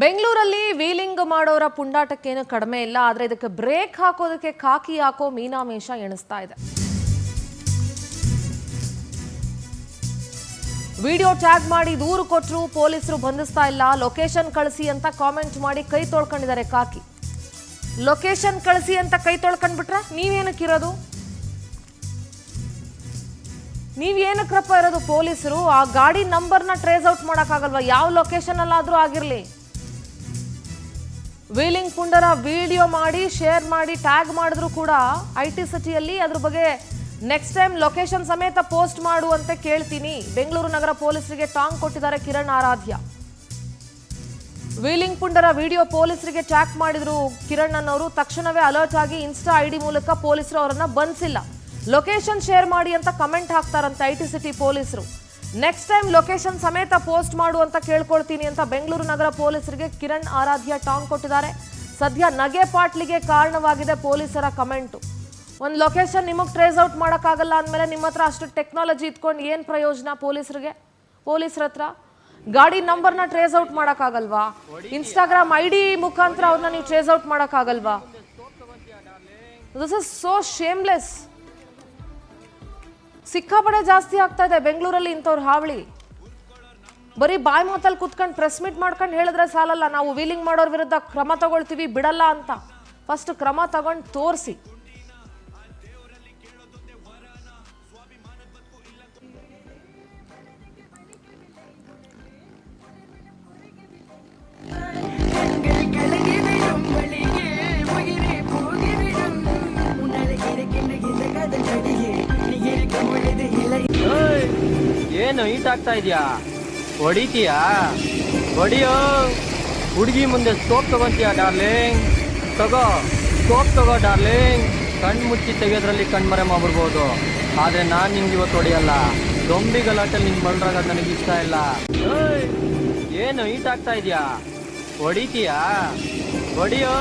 ಬೆಂಗಳೂರಲ್ಲಿ ವೀಲಿಂಗ್ ಮಾಡೋರ ಪುಂಡಾಟಕ್ಕೇನು ಕಡಿಮೆ ಇಲ್ಲ. ಆದರೆ ಇದಕ್ಕೆ ಬ್ರೇಕ್ ಹಾಕೋದಕ್ಕೆ ಕಾಕಿ ಹಾಕೋ ಮೀನಾಮೇಷ ಎಣಿಸ್ತಾ ಇದೆ. ವಿಡಿಯೋ ಟ್ಯಾಗ್ ಮಾಡಿ ದೂರು ಕೊಟ್ಟರು ಪೊಲೀಸರು ಬಂಧಿಸ್ತಾ ಇಲ್ಲ. ಲೊಕೇಶನ್ ಕಳಿಸಿ ಅಂತ ಕಾಮೆಂಟ್ ಮಾಡಿ ಕೈ ತೊಳ್ಕೊಂಡಿದ್ದಾರೆ ಕಾಕಿ. ಲೊಕೇಶನ್ ಕಳಿಸಿ ಅಂತ ಕೈ ತೊಳ್ಕೊಂಡ್ಬಿಟ್ರೆ ನೀವೇನಕ್ಕಿರೋದು? ನೀವೇನಕ್ರಪ್ಪ ಇರೋದು? ಪೊಲೀಸರು ಆ ಗಾಡಿ ನಂಬರ್ನ ಟ್ರೇಸ್ ಔಟ್ ಮಾಡೋಕ್ಕಾಗಲ್ವಾ? ಯಾವ ಲೊಕೇಶನ್ ಅಲ್ಲಾದ್ರೂ ಆಗಿರಲಿ. ವೀಲಿಂಗ್ ಪುಂಡರ ವಿಡಿಯೋ ಮಾಡಿ ಶೇರ್ ಮಾಡಿ ಟ್ಯಾಗ್ ಮಾಡಿದ್ರು ಕೂಡ IT ಸಿಟಿಯಲ್ಲಿ ಅದ್ರ ಬಗ್ಗೆ ನೆಕ್ಸ್ಟ್ ಟೈಮ್ ಲೊಕೇಶನ್ ಸಮೇತ ಪೋಸ್ಟ್ ಮಾಡು ಅಂತ ಕೇಳ್ತೀನಿ. ಬೆಂಗಳೂರು ನಗರ ಪೊಲೀಸರಿಗೆ ಟಾಂಗ್ ಕೊಟ್ಟಿದ್ದಾರೆ ಕಿರಣ್ ಆರಾಧ್ಯ. ವೀಲಿಂಗ್ ಪುಂಡರ ವಿಡಿಯೋ ಪೊಲೀಸರಿಗೆ ಟ್ಯಾಗ್ ಮಾಡಿದ್ರು ಕಿರಣ್ ಅನ್ನೋರು. ತಕ್ಷಣವೇ ಅಲರ್ಟ್ ಆಗಿ ಇನ್ಸ್ಟಾ ID ಮೂಲಕ ಪೊಲೀಸರು ಅವರನ್ನ ಬಂಧಿಸಿಲ್ಲ. ಲೊಕೇಶನ್ ಶೇರ್ ಮಾಡಿ ಅಂತ ಕಮೆಂಟ್ ಹಾಕ್ತಾರಂತೆ IT ಸಿಟಿ ಪೊಲೀಸರು. ನೆಕ್ಸ್ಟ್ ಟೈಮ್ ಲೊಕೇಶನ್ ಸಮೇತ ಪೋಸ್ಟ್ ಮಾಡು ಅಂತ ಕೇಳ್ಕೊಳ್ತೀನಿ ಅಂತ ಬೆಂಗಳೂರು ನಗರ ಪೊಲೀಸರಿಗೆ ಕಿರಣ್ ಆರಾಧ್ಯ ಟಾಂಗ್ ಕೊಟ್ಟಿದ್ದಾರೆ. ಸದ್ಯ ನಗೆ ಪಾಟ್ಲಿಗೆ ಕಾರಣವಾಗಿದೆ ಪೊಲೀಸರ ಕಮೆಂಟು. ಒಂದು ಲೊಕೇಶನ್ ನಿಮಗೆ ಟ್ರೇಸ್ ಔಟ್ ಮಾಡೋಕ್ಕಾಗಲ್ಲ ಅಂದಮೇಲೆ ನಿಮ್ಮ ಹತ್ರ ಅಷ್ಟು ಟೆಕ್ನಾಲಜಿ ಇಟ್ಕೊಂಡು ಏನು ಪ್ರಯೋಜನ? ಪೊಲೀಸರ ಹತ್ರ ಗಾಡಿ ನಂಬರ್ನ ಟ್ರೇಸ್ ಔಟ್ ಮಾಡೋಕ್ಕಾಗಲ್ವಾ? ಇನ್ಸ್ಟಾಗ್ರಾಮ್ ID ಮುಖಾಂತರ ಅವ್ರನ್ನ ನೀವು ಟ್ರೇಸ್ ಔಟ್ ಮಾಡೋಕ್ಕಾಗಲ್ವಾ? This is so shameless. ಸಿಕ್ಕಾಪಡೆ ಜಾಸ್ತಿ ಆಗ್ತಾ ಇದೆ ಬೆಂಗಳೂರಲ್ಲಿ ಇಂಥವ್ರ ಹಾವಳಿ. ಬರೀ ಬಾಯಿ ಮಾತಲ್ಲಿ ಕುತ್ಕೊಂಡು ಪ್ರೆಸ್ ಮೀಟ್ ಮಾಡ್ಕೊಂಡು ಹೇಳಿದ್ರೆ ಸಾಲಲ್ಲ, ನಾವು ವೀಲಿಂಗ್ ಮಾಡೋರ ವಿರುದ್ಧ ಕ್ರಮ ತಗೊಳ್ತೀವಿ ಬಿಡಲ್ಲ ಅಂತ. ಫಸ್ಟ್ ಕ್ರಮ ತಗೊಂಡು ತೋರಿಸಿ. ಏನು ಈಟ್ ಆಗ್ತಾ ಇದೆಯಾ? ಹೊಡಿತೀಯಾ? ಹೊಡಿಯೋ. ಹುಡುಗಿ ಮುಂದೆ ಸ್ಕೋಪ್ ತಗೊಂತೀಯಾ ಡಾರ್ಲಿಂಗ್? ಸ್ಕೋಪ್ ತಗೋ ಡಾರ್ಲಿಂಗ್. ಕಣ್ಣು ಮುಚ್ಚಿ ತೆಗೆಯೋದ್ರಲ್ಲಿ ಕಣ್ಮರೆ ಮಾಡ್ಬಿಡ್ಬೋದು. ಆದರೆ ನಾನು ನಿಂಗೆ ಇವತ್ತು ಹೊಡಿಯಲ್ಲ. ದೊಂಬಿ ಗಲಾಟಲ್ಲಿ ನಿಂಗೆ ಮಲ್ರಾಗೋದು ನನಗೆ ಇಷ್ಟ ಇಲ್ಲ. ಏನು ಈಟ್ ಆಗ್ತಾ ಇದೆಯಾ? ಹೊಡಿತೀಯಾ? ಹೊಡಿಯೋ.